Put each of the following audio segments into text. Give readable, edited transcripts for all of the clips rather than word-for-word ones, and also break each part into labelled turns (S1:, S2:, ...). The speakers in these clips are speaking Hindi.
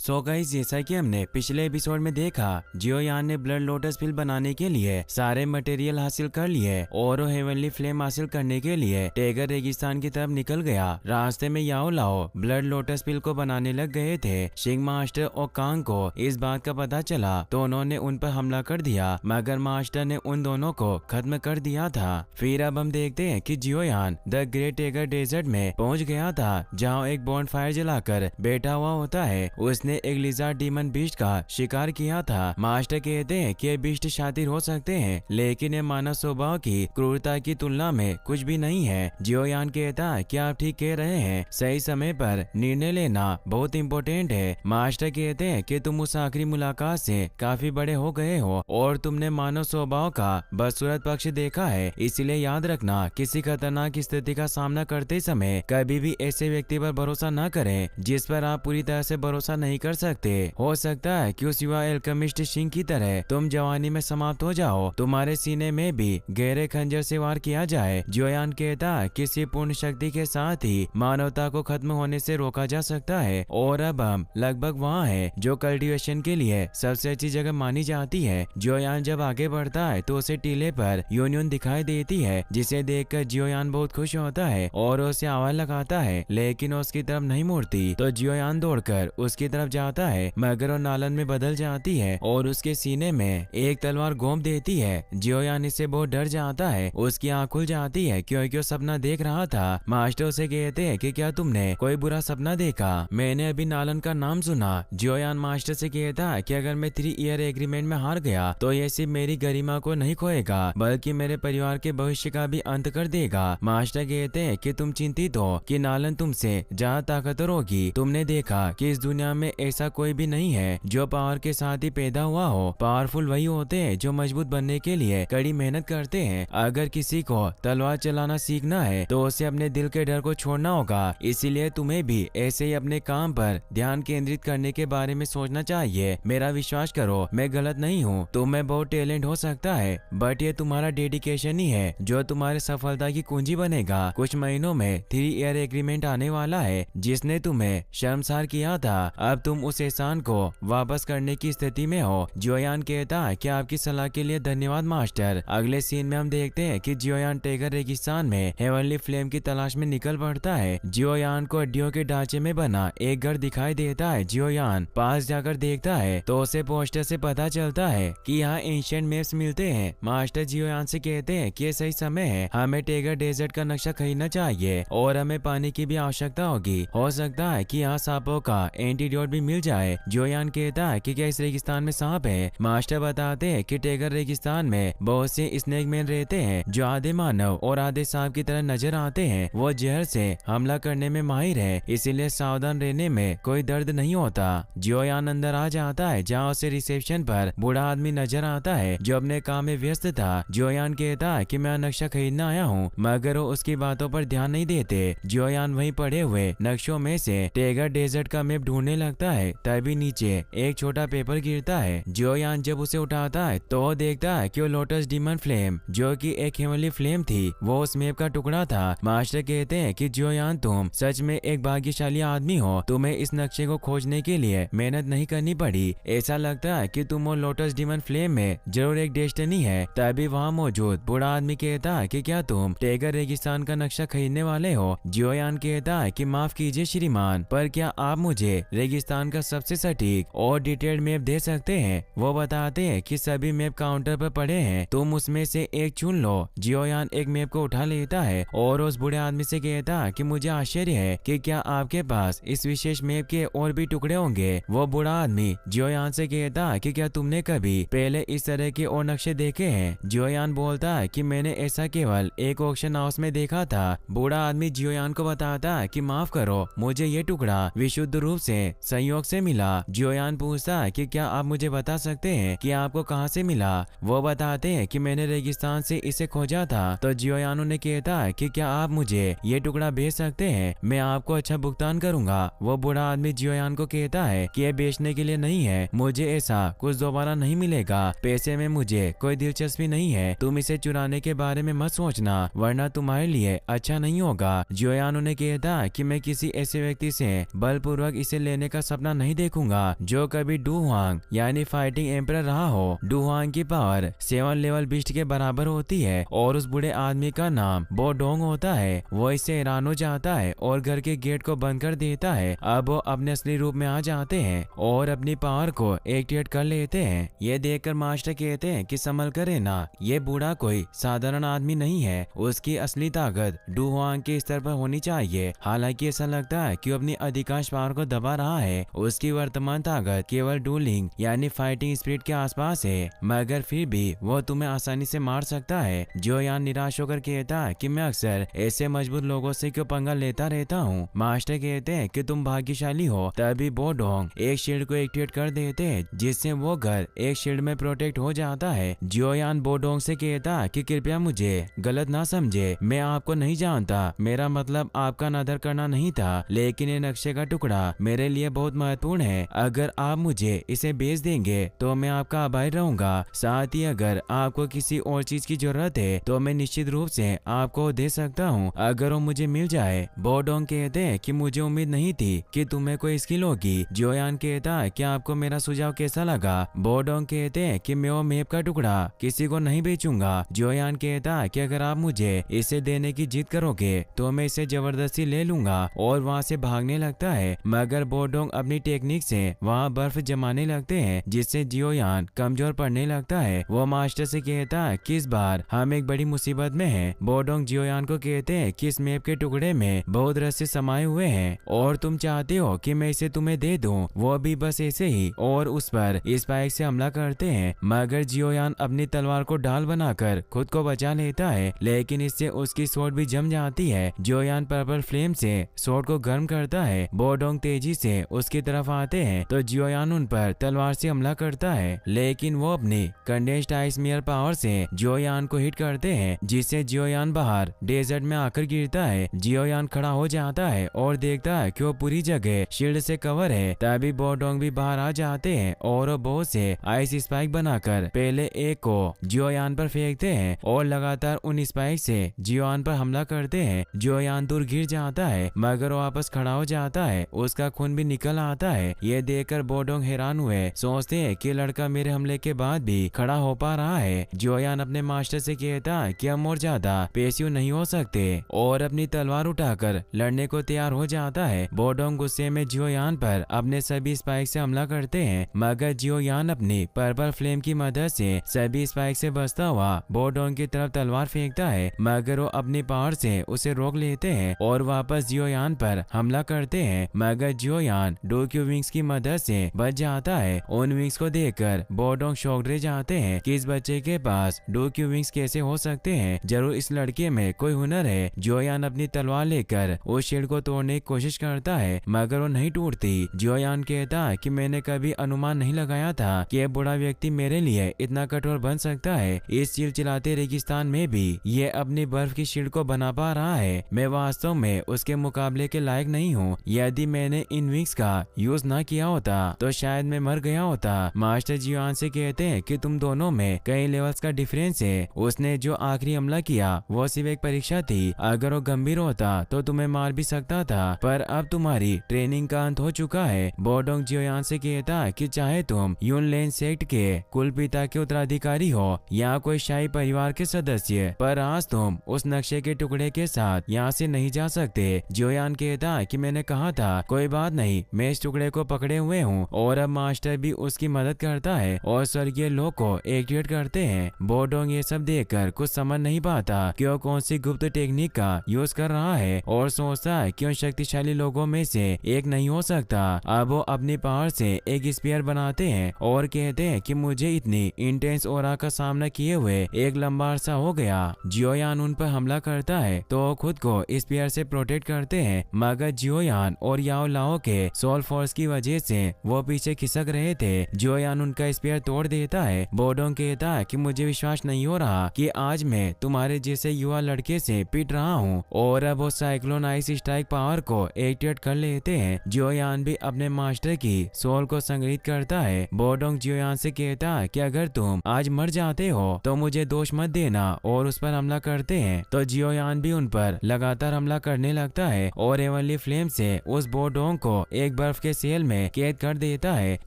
S1: सो गाइस, जैसा कि हमने पिछले एपिसोड में देखा, जियोयान ने ब्लड लोटस पिल बनाने के लिए सारे मटेरियल हासिल कर लिए और वो हेवनली फ्लेम हासिल करने के लिए टेगर रेगिस्तान की तरफ निकल गया। रास्ते में याओ लाओ ब्लड लोटस पिल को बनाने लग गए थे। शिंग मास्टर और कांग को इस बात का पता चला तो उन्होंने उन पर हमला कर दिया, मगर मास्टर ने उन दोनों को खत्म कर दिया था। फिर अब हम देखते हैं कि जियोयान द ग्रेट टेगर डेजर्ट में पहुंच गया था, जहाँ एक बॉन्ड फायर जलाकर बैठा हुआ होता है। उसने एक लिजार्ड डीमन बीस्ट का शिकार किया था। मास्टर कहते हैं कि ये बीस्ट शातिर हो सकते हैं, लेकिन ये मानव स्वभाव की क्रूरता की तुलना में कुछ भी नहीं है। जियोयान कहता है कि आप ठीक कह रहे हैं, सही समय पर निर्णय लेना बहुत इम्पोर्टेंट है। मास्टर कहते हैं कि तुम उस आखिरी मुलाकात से काफी बड़े हो गए हो और तुमने मानव स्वभाव का बदसूरत पक्ष देखा है, इसलिए याद रखना, किसी खतरनाक स्थिति का सामना करते समय कभी भी ऐसे व्यक्ति पर भरोसा न करें जिस पर आप पूरी तरह से भरोसा नहीं कर सकते। हो सकता है कि उस युवा एल्केमिस्ट शिंग की तरह तुम जवानी में समाप्त हो जाओ, तुम्हारे सीने में भी गहरे खंजर से वार किया जाए। जियोयान कहता है किसी पूर्ण शक्ति के साथ ही मानवता को खत्म होने से रोका जा सकता है, और अब हम लगभग वहाँ है जो कल्टीवेशन के लिए सबसे अच्छी जगह मानी जाती है। जियोयान जब आगे बढ़ता है तो उसे टीले पर यूनियन दिखाई देती है, जिसे देखकर जियोयान बहुत खुश होता है और उसे आवाज लगाता है, लेकिन उसकी तरफ नहीं मुड़ती। तो जियोयान दौड़कर उसकी तरफ जाता है, मगर वो नालन में बदल जाती है और उसके सीने में एक तलवार घोंप देती है। जियोयान इससे बहुत डर जाता है, उसकी आंख खुल जाती है क्योंकि वो सपना देख रहा था। मास्टर उसे कहते हैं कि क्या तुमने कोई बुरा सपना देखा? मैंने अभी नालन का नाम सुना। जियोयान मास्टर से कहता है कि अगर मैं 3 ईयर एग्रीमेंट में हार गया तो ये सिर्फ मेरी गरिमा को नहीं खोएगा, बल्कि मेरे परिवार के भविष्य का भी अंत कर देगा। मास्टर कहते हैं कि तुम चिंतित हो कि नालन तुमसे ज्यादा ताकतवर होगी। तुमने देखा कि इस दुनिया में ऐसा कोई भी नहीं है जो पावर के साथ ही पैदा हुआ हो। पावरफुल वही होते हैं जो मजबूत बनने के लिए कड़ी मेहनत करते हैं। अगर किसी को तलवार चलाना सीखना है तो उसे अपने दिल के डर को छोड़ना होगा, इसीलिए तुम्हें भी ऐसे ही अपने काम पर ध्यान केंद्रित करने के बारे में सोचना चाहिए। मेरा विश्वास करो, मैं गलत नहीं हूँ। तुम में बहुत टैलेंट हो सकता है, बट ये तुम्हारा डेडिकेशन ही है जो तुम्हारी सफलता की कुंजी बनेगा। कुछ महीनों में 3 ईयर एग्रीमेंट आने वाला है जिसने तुम्हें शर्मसार किया था। अब तुम उस एहसान को वापस करने की स्थिति में हो। जियोयान कहता है कि आपकी सलाह के लिए धन्यवाद मास्टर। अगले सीन में हम देखते हैं कि जियोयान टेगर रेगिस्तान में हेवनली फ्लेम की तलाश में निकल पड़ता है। जियोयान को हड्डियों के ढांचे में बना एक घर दिखाई देता है। जियोयान पास जाकर देखता है तो उसे पोस्टर से पता चलता है कि यहाँ एंशिएंट मैप्स मिलते हैं। मास्टर जियोयान से कहते हैं कि ये सही समय है, हमें टेगर डेजर्ट का नक्शा खरीदना चाहिए और हमें पानी की भी आवश्यकता होगी। हो सकता है कि यहाँ सांपों का एंटीडोट भी मिल जाए। जियोयान कहता है कि क्या इस रेगिस्तान में सांप है? मास्टर बताते हैं कि टेगर रेगिस्तान में बहुत से स्नेक मैन रहते हैं जो आधे मानव और आधे सांप की तरह नजर आते हैं। वो जहर से हमला करने में माहिर है, इसीलिए सावधान रहने में कोई दर्द नहीं होता। जियोयान अंदर आ जाता है जहाँ उसे रिसेप्शन पर बूढ़ा आदमी नजर आता है जो अपने काम में व्यस्त था। जियोयान कहता है कि मैं नक्शा खरीदना आया हूँ, मगर वो उसकी बातों पर ध्यान नहीं देते। जियोयान वहीं पड़े हुए नक्शों में से टेगर डेजर्ट का मैप ढूंढने लगता है, तभी नीचे एक छोटा पेपर गिरता है। जियोयान जब उसे उठाता है तो वो देखता है कि वो लोटस डीमन फ्लेम, जो कि एक हेवनली फ्लेम थी, वो उस मैप का टुकड़ा था। मास्टर कहते हैं कि जियोयान तुम सच में एक भाग्यशाली आदमी हो, तुम्हें इस नक्शे को खोजने के लिए मेहनत नहीं करनी पड़ी। ऐसा लगता है कि तुम और लोटस डीमन फ्लेम में जरूर एक डेस्टिनी है। तभी वहाँ मौजूद बूढ़ा आदमी कहता है कि क्या तुम टेगर रेगिस्तान का नक्शा खरीदने वाले हो? जियोयान कहता है कि माफ कीजिए श्रीमान, पर क्या आप मुझे रेगिस्तान का सबसे सटीक और डिटेल्ड मैप दे सकते हैं? वो बताते हैं कि सभी मैप काउंटर पर पड़े हैं, तुम उसमें से एक चुन लो। जियोयान एक मैप को उठा लेता है और उस बूढ़े आदमी से कहता है कि मुझे आश्चर्य है कि क्या आपके पास इस विशेष मैप के और भी टुकड़े होंगे। वो बूढ़ा आदमी जियोयान से कहता है कि क्या तुमने कभी पहले इस तरह के और नक्शे देखे हैं? जियोयान बोलता है कि मैंने ऐसा केवल एक ऑक्शन हाउस में देखा था। बूढ़ा आदमी जियोयान को बताता है कि माफ करो, मुझे ये टुकड़ा विशुद्ध रूप से संयोग से मिला। जियोयान पूछता है कि क्या आप मुझे बता सकते हैं कि आपको कहां से मिला? वो बताते हैं कि मैंने रेगिस्तान से इसे खोजा था। तो जियोयान उन्हें कहता है कि क्या आप मुझे ये टुकड़ा बेच सकते हैं? मैं आपको अच्छा भुगतान करूंगा। वो बूढ़ा आदमी जियोयान को कहता है कि ये बेचने के लिए नहीं है, मुझे ऐसा कुछ दोबारा नहीं मिलेगा। पैसे में मुझे कोई दिलचस्पी नहीं है, तुम इसे चुराने के बारे में मत सोचना, वरना तुम्हारे लिए अच्छा नहीं होगा। जियोयान उन्हें कहता है कि मैं किसी ऐसे व्यक्ति से बलपूर्वक इसे लेने का सपना नहीं देखूंगा जो कभी डू हुआंग यानी फाइटिंग एम्परर रहा हो। डू हुआंग की पावर 7 लेवल बीस्ट के बराबर होती है और उस बूढ़े आदमी का नाम बो डोंग होता है। वो इससे हैरान हो जाता है और घर के गेट को बंद कर देता है। अब वो अपने असली रूप में आ जाते हैं और अपनी पावर को एक्टिवेट कर लेते हैं। ये देखकर मास्टर कहते हैं कि संभल कर रहना, ये बूढ़ा कोई साधारण आदमी नहीं है, उसकी असली ताकत डू हुआंग के स्तर पर होनी चाहिए। हालांकि ऐसा लगता है कि वो अपनी अधिकांश पावर को दबा रहा है, उसकी वर्तमान ताकत केवल डूलिंग यानी फाइटिंग स्पिरिट के आसपास है, मगर फिर भी वो तुम्हें आसानी से मार सकता है। जो यान निराश होकर कहता है कि मैं अक्सर ऐसे मजबूत लोगों से क्यों पंगा लेता रहता हूँ। मास्टर कहते हैं कि तुम भाग्यशाली हो। तभी बो डोंग एक शील्ड को एक्टिवेट कर देते हैं जिससे वो घर एक शील्ड में प्रोटेक्ट हो जाता है। जियो यान बो डोंग से कहता है कि कृपया मुझे गलत ना समझे, मैं आपको नहीं जानता, मेरा मतलब आपका अनादर करना नहीं था, लेकिन ये नक्शे का टुकड़ा मेरे लिए बहुत महत्वपूर्ण है। अगर आप मुझे इसे बेच देंगे तो मैं आपका आभारी रहूंगा। साथ ही अगर आपको किसी और चीज की जरूरत है तो मैं निश्चित रूप से आपको दे सकता हूँ अगर वो मुझे मिल जाए। बो डोंग कहते हैं कि मुझे उम्मीद नहीं थी कि तुम्हें कोई स्किल होगी। जियोयान कहता है कि आपको मेरा सुझाव कैसा लगा। बो डोंग कहते हैं कि मैं वो मैप का टुकड़ा किसी को नहीं बेचूंगा। जियोयान कहता है कि अगर आप मुझे इसे देने की जिद करोगे तो मैं इसे जबरदस्ती ले लूंगा और वहाँ से भागने लगता है, मगर बो डोंग अपनी टेक्निक से वहाँ बर्फ जमाने लगते हैं जिससे जियोयान कमजोर पड़ने लगता है। वो मास्टर से कहता है कि इस बार हम एक बड़ी मुसीबत में हैं। बो डोंग जियोयान को कहते हैं कि इस मैप के टुकड़े में बहुत रहस्य समाये हुए हैं और तुम चाहते हो कि मैं इसे तुम्हें दे दूं, वो भी बस ऐसे ही, और उस पर स्पाइक से हमला करते हैं, मगर जियोयान अपनी तलवार को ढाल बनाकर खुद को बचा लेता है, लेकिन इससे उसकी स्वॉर्ड भी जम जाती है। जियोयान पर्पल फ्लेम से स्वॉर्ड को गर्म करता है। बो डोंग तेजी से उसकी तरफ आते हैं तो जियोयान उन पर तलवार से हमला करता है, लेकिन वो अपनी कंडेंस्ड आइस मियर पावर से जियोयान को हिट करते हैं जिससे जियोयान बाहर डेजर्ट में आकर गिरता है। जियोयान खड़ा हो जाता है और देखता है कि वो पूरी जगह शील्ड से कवर है। तभी बो डोंग भी बाहर आ जाते हैं और वो बहुत से आइस स्पाइक बनाकर पहले एक को जियोयान पर फेंकते हैं और लगातार उन स्पाइक से जियोयान पर हमला करते हैं। जियोयान दूर गिर जाता है मगर वो वापस खड़ा हो जाता है, उसका खून भी निकल आता है। ये देखकर बो डोंग हैरान हुए, सोचते हैं कि लड़का मेरे हमले के बाद भी खड़ा हो पा रहा है। जियोयान अपने मास्टर से कहता है कि हम और ज्यादा पेशिव नहीं हो सकते और अपनी तलवार उठाकर लड़ने को तैयार हो जाता है। बो डोंग गुस्से में जियोयान पर अपने सभी स्पाइक से हमला करते हैं, मगर जियोयान अपनी पर्पल फ्लेम की मदद से सभी स्पाइक से बचता हुआ बो डोंग की तरफ तलवार फेंकता है, मगर वो अपनी पावर से उसे रोक लेते हैं और वापस जियोयान पर हमला करते हैं, मगर जियोयान डोक्यू विंग्स की मदद से बच जाता है। उन विंग्स को देखकर बो डोंग शॉक्ड रह जाते हैं कि इस बच्चे के पास डोक्यू विंग्स कैसे हो सकते हैं, जरूर इस लड़के में कोई हुनर है। जियोयान अपनी तलवार लेकर उस शील्ड को तोड़ने की कोशिश करता है मगर वो नहीं टूटती। जियोयान कहता है कि मैंने कभी अनुमान नहीं लगाया था कि यह बूढ़ा व्यक्ति मेरे लिए इतना कठोर बन सकता है। इस चिलचिलाते रेगिस्तान में भी ये अपनी बर्फ की शील्ड को बना पा रहा है। मैं वास्तव में उसके मुकाबले के लायक नहीं हूँ। यदि मैंने इन विंग्स का यूज ना किया होता तो शायद मैं मर गया होता। मास्टर जियोयान से कहते हैं कि तुम दोनों में कई लेवल्स का डिफरेंस है। उसने जो आखिरी हमला किया वो सिर्फ एक परीक्षा थी, अगर वो गंभीर होता तो तुम्हें मार भी सकता था, पर अब तुम्हारी ट्रेनिंग का अंत हो चुका है। बो डोंग जियोयान से कहता है कि चाहे तुम यूनलेन सेक्ट के कुल पिता के उत्तराधिकारी हो या कोई शाही परिवार के सदस्य, पर आज तुम उस नक्शे के टुकड़े के साथ यहाँ से नहीं जा सकते। जियोयान कहता है कि मैंने कहा था कोई बात नहीं, मैं इस टुकड़े को पकड़े हुए हूँ, और अब मास्टर भी उसकी मदद करता है और स्वर्गीय लोक को एक्टिवेट करते हैं। बो डोंग ये सब देखकर कुछ समझ नहीं पाता कि वो कौन सी गुप्त टेक्निक का यूज कर रहा है और सोचता है कि उन शक्तिशाली लोगों में से एक नहीं हो सकता। अब वो अपनी पावर से एक स्पीयर बनाते हैं और कहते हैं कि मुझे इतनी इंटेंस ऑरा का सामना किए हुए एक लंबा अरसा हो गया। जियोयान उन पर हमला करता है तो वो खुद को स्पीयर से प्रोटेक्ट करते हैं, मगर जियोयान और याओ लाओ के सोल फोर्स की वजह से वो पीछे खिसक रहे थे। जियोयान उनका स्पीयर तोड़ देता है। बो डोंग कहता है कि मुझे विश्वास नहीं हो रहा कि आज मैं तुम्हारे जैसे युवा लड़के से पिट रहा हूँ, और अब वो साइक्लोन आइस स्ट्राइक पावर को एक्टिवेट कर लेते हैं। जियोयान भी अपने मास्टर की सोल को संग्रहित करता है। बो डोंग जियोयान से कहता है कि अगर तुम आज मर जाते हो तो मुझे दोष मत देना, और उस पर हमला करते हैं तो जियोयान भी उन पर लगातार हमला करने लगता है और हेवनली फ्लेम से उस बो डोंग को एक बर्फ के सेल में कैद कर देता है,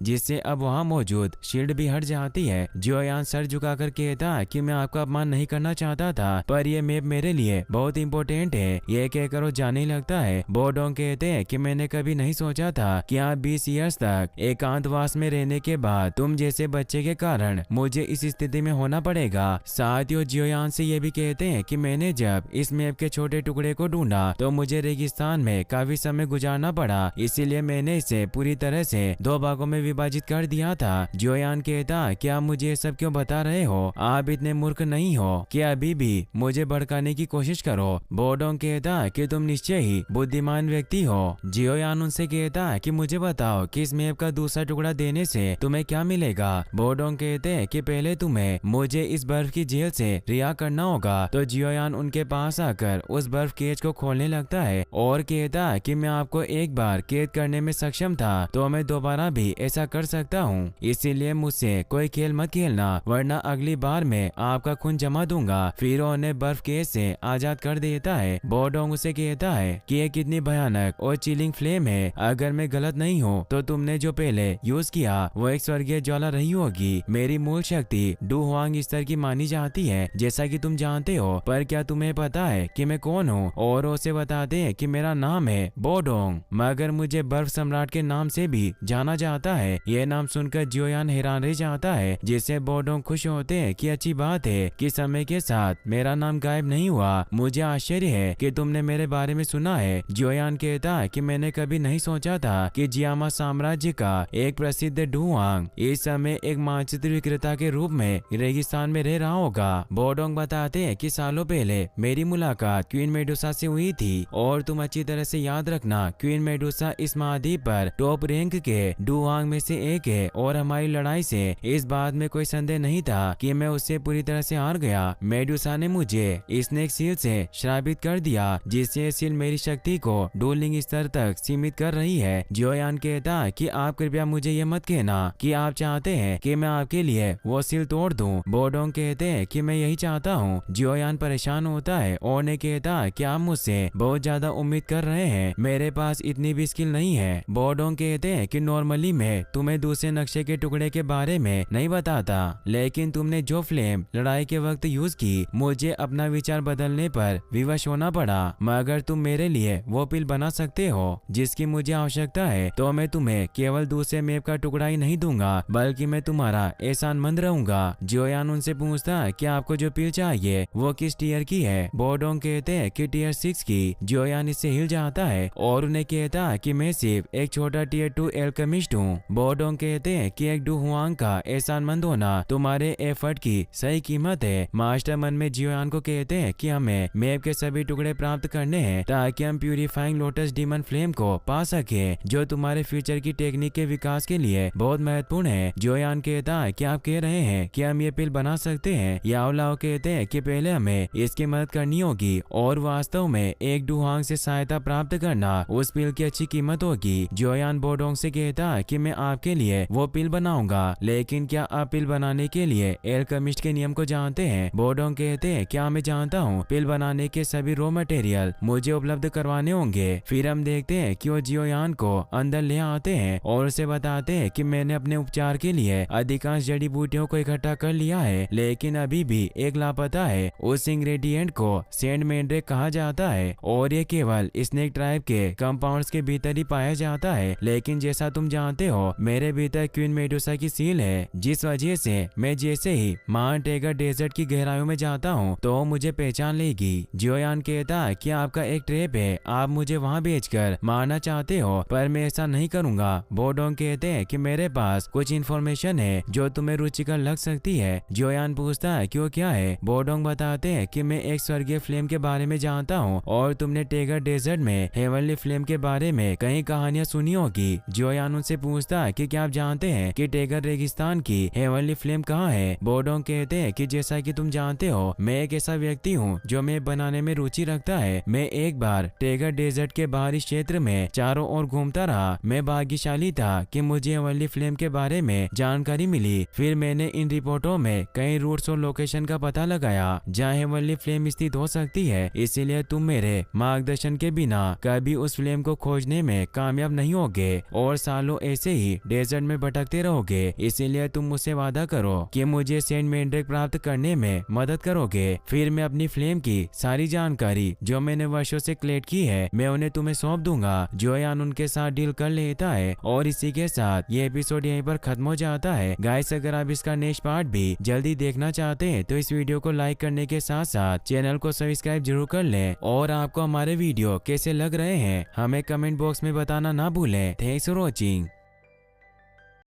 S1: जिससे अब वहाँ मौजूद शील्ड भी हट जाती है। जियोयान सर झुकाकर कहता है कि मैं आपका अपमान नहीं करना चाहता था, पर ये मैप मेरे लिए बहुत इंपॉर्टेंट है। ये कहकर वो जाने लगता है। बोडोंग कहते हैं कि मैंने कभी नहीं सोचा था कि आप 20 ईयर्स तक एकांतवास में रहने के बाद तुम जैसे बच्चे के कारण मुझे इस स्थिति में होना पड़ेगा। साथ ही जियोयान से ये भी कहते हैं कि मैंने जब इस मैप के छोटे टुकड़े को ढूंढा तो मुझे रेगिस्तान में काफी समय गुजारना पड़ा, इसीलिए मैंने इसे पूरी तरह से 2 भागों में विभाजित कर दिया था। जियोयान कहता कि आप मुझे ये सब क्यों बता रहे हो, आप इतने मूर्ख नहीं हो कि अभी भी मुझे भड़काने की कोशिश करो। बोडोंग कहता कि तुम निश्चय ही बुद्धिमान व्यक्ति हो। जियोयान उनसे कहता कि मुझे बताओ कि इस मैप का दूसरा टुकड़ा देने से तुम्हें क्या मिलेगा। बोडोंग कहते हैं कि पहले तुम्हें मुझे इस बर्फ की जेल से रिहा करना होगा। तो जियोयान उनके पास आकर उस बर्फ केज को खोलने लगता है और कहता कि मैं आपको एक बार कैद करने में सक्षम था, तो मैं दोबारा भी ऐसा कर सकता हूँ, इसीलिए मुझसे कोई खेल मत खेलना, वरना अगली बार मैं आपका खून जमा दूंगा। फिर उन्हें बर्फ केज से आजाद कर देता है। बोडोंग उसे कहता है कि ये कितनी भयानक और चिलिंग फ्लेम है। अगर मैं गलत नहीं हूँ तो तुमने जो पहले यूज किया वो एक स्वर्गीय ज्वाला रही होगी। मेरी मूल शक्ति डू हुआंग स्तर की मानी जाती है, जैसा कि तुम जानते हो, पर क्या तुम्हें पता है कि मैं कौन हूँ? और उसे बताते हैं कि मेरा नाम है बोडोंग, मगर मुझे बर्फ सम्राट के नाम से भी जाना जाता है। यह नाम सुनकर जियोयान हैरान रह जाता है, जिससे बोडोंग खुश होते हैं कि अच्छी बात है कि समय के साथ मेरा नाम गायब नहीं हुआ। मुझे आश्चर्य है कि तुमने मेरे बारे में सुना है। जियोयान कहता है कि मैंने कभी नहीं सोचा था कि जियामा साम्राज्य का एक प्रसिद्ध डू हुआंग इस समय एक मानचित्र विक्रेता के रूप में रेगिस्तान में रह रहा होगा। बोडोंग बताते हैं कि सालों पहले मेरी मुलाकात क्वीन मेडुसा से हुई थी, और तुम अच्छी तरह से याद रखना, क्वीन मेडुसा इस महाद्वीप पर टॉप रैंक के डू हुआंग में से एक है, और हमारी लड़ाई से इस बात में कोई संदेह नहीं था कि मैं उससे पूरी तरह से हार गया। मेडुसा ने मुझे स्नेक सील से श्रापित कर दिया, जिससे सील मेरी शक्ति को डूलिंग स्तर तक सीमित कर रही है। जियोयान कहता कि आप कृपया मुझे ये मत कहना कि आप चाहते हैं कि मैं आपके लिए वो सील तोड़ दूं। बोडोंग कहते हैं कि मैं यही चाहता हूँ। जियोयान परेशान होता है और ने कहता कि आप मुझसे बहुत ज्यादा उम्मीद कर रहे हैं, मेरे पास इतनी भी स्किल नहीं है। बोडोंग कहते हैं कि नॉर्मली मैं तुम्हें दूसरे नक्शे के टुकड़े के बारे में नहीं बताता, लेकिन तुमने जो फ्लेम लड़ाई के वक्त यूज की, मुझे अपना विचार बदलने पर विवश होना पड़ा। मगर तुम मेरे लिए वो पिल बना सकते हो जिसकी मुझे आवश्यकता है, तो मैं तुम्हें केवल दूसरे मैप का टुकड़ा ही नहीं दूंगा, बल्कि मैं तुम्हारा एहसानमंद रहूंगा। जियोयान उनसे पूछता है कि आपको जो पिल चाहिए वो किस टीयर की है। बोडोंग कहते हैं कि टीयर 6 की। जियोयान इससे हिल जाता है और उन्हें कहता है कि मैं सिर्फ एक छोटा टीयर 2 एल्केमिस्ट हूँ। बोडोंग कहते हैं कि एक डू हुआंग का एहसानमंद होना तुम्हारे एफर्ट की सही कीमत है। मास्टर मन में जियोयान को कहते हैं कि हमें मैप के सभी टुकड़े प्राप्त करने हैं ताकि हम प्यूरिफाइंग लोटस डीमन फ्लेम को पा सके, जो तुम्हारे फ्यूचर की टेक्निक के विकास के लिए बहुत महत्वपूर्ण है। जियोयान कहता है कि आप कह रहे हैं कि हम ये पिल बना सकते हैं। याओलाओ कहते हैं कि पहले हमें इसकी मदद करनी होगी, और वास्तव में एक डू हुआंग से सहायता प्राप्त करना उस पिल की अच्छी कीमत होगी। जियोयान बोडोंग से कहता है कि मैं आपके लिए वो पिल बनाऊंगा, लेकिन क्या आप पिल बनाने के लिए एल्केमिस्ट के नियम को जानते हैं? बोडोंग कहते हैं क्या मैं जानता हूँ, पिल बनाने के सभी रॉ मटेरियल मुझे उपलब्ध करवाने होंगे। फिर हम देखते हैं कि वो जियोयान को अंदर ले आते हैं और उसे बताते हैं कि मैंने अपने उपचार के लिए अधिकांश जड़ी बूटियों को इकट्ठा कर लिया है, लेकिन अभी भी एक लापता है। उस इंग्रेडिएंट को सेंट मैंड्रेक कहा जाता है, और ये केवल स्नेक ट्राइब के कंपाउंड्स के भीतर ही पाया जाता है। लेकिन जैसा तुम जानते हो, मेरे भीतर क्वीन मेडुसा की सील है, जिस वजह से मैं जैसे ही माउंट टेगर डेजर्ट की गहराइयों में जाता हूँ तो मुझे पहचान लेगी। जियोयान कहता है कि आपका एक ट्रैप है, आप मुझे वहाँ भेजकर मारना चाहते हो, पर मैं ऐसा नहीं करूँगा। बोडोंग कहते हैं कि मेरे पास कुछ इन्फॉर्मेशन है जो तुम्हें रुचिकर लग सकती है। जियोयान पूछता है क्यों, क्या है? बोडोंग बताते हैं कि मैं एक स्वर्गीय फ्लेम के बारे में जानता हूँ, और तुमने टेगर डेजर्ट में हेवनली फ्लेम के बारे में कई कहानियां सुनी होगी। जियोयान उनसे पूछता है कि क्या आप जानते हैं कि टेगर रेगिस्तान की हेवनली फ्लेम कहाँ है? बोडोंग कहते हैं कि जैसा कि तुम जानते हो, मैं एक ऐसा व्यक्ति हूँ जो मैं बनाने में रुचि रखता है। मैं एक बार टेगर डेजर्ट के बाहरी क्षेत्र में चारों ओर घूमता रहा। मैं भाग्यशाली था कि मुझे हेवनली फ्लेम के बारे में जानकारी मिली। फिर मैंने इन रिपोर्टों में कई रूट्स और लोकेशन का पता लगाया जहाँ हेवनली फ्लेम स्थित हो सकती है, इसीलिए तुम मेरे मार्गदर्शन के बिना कभी उस फ्लेम को खोजने में कामयाब कामयाब नहीं होगे और सालों ऐसे ही डेजर्ट में भटकते रहोगे। इसीलिए तुम मुझसे वादा करो कि मुझे सेंट मैंड्रिक प्राप्त करने में मदद करोगे। फिर मैं अपनी फ्लेम की सारी जानकारी जो मैंने वर्षों से कलेक्ट की है मैं उन्हें तुम्हें सौंप दूंगा। जोयान उनके साथ डील कर लेता है और इसी के साथ ये एपिसोड यहीं पर खत्म हो जाता है। गाइस, अगर आप इसका नेक्स्ट पार्ट भी जल्दी देखना चाहते हैं तो इस वीडियो को लाइक करने के साथ साथ चैनल को सब्सक्राइब जरूर कर लें। और आपको हमारे वीडियो कैसे लग रहे हैं हमें कमेंट बॉक्स में बताना ना भूलें। Thanks for watching.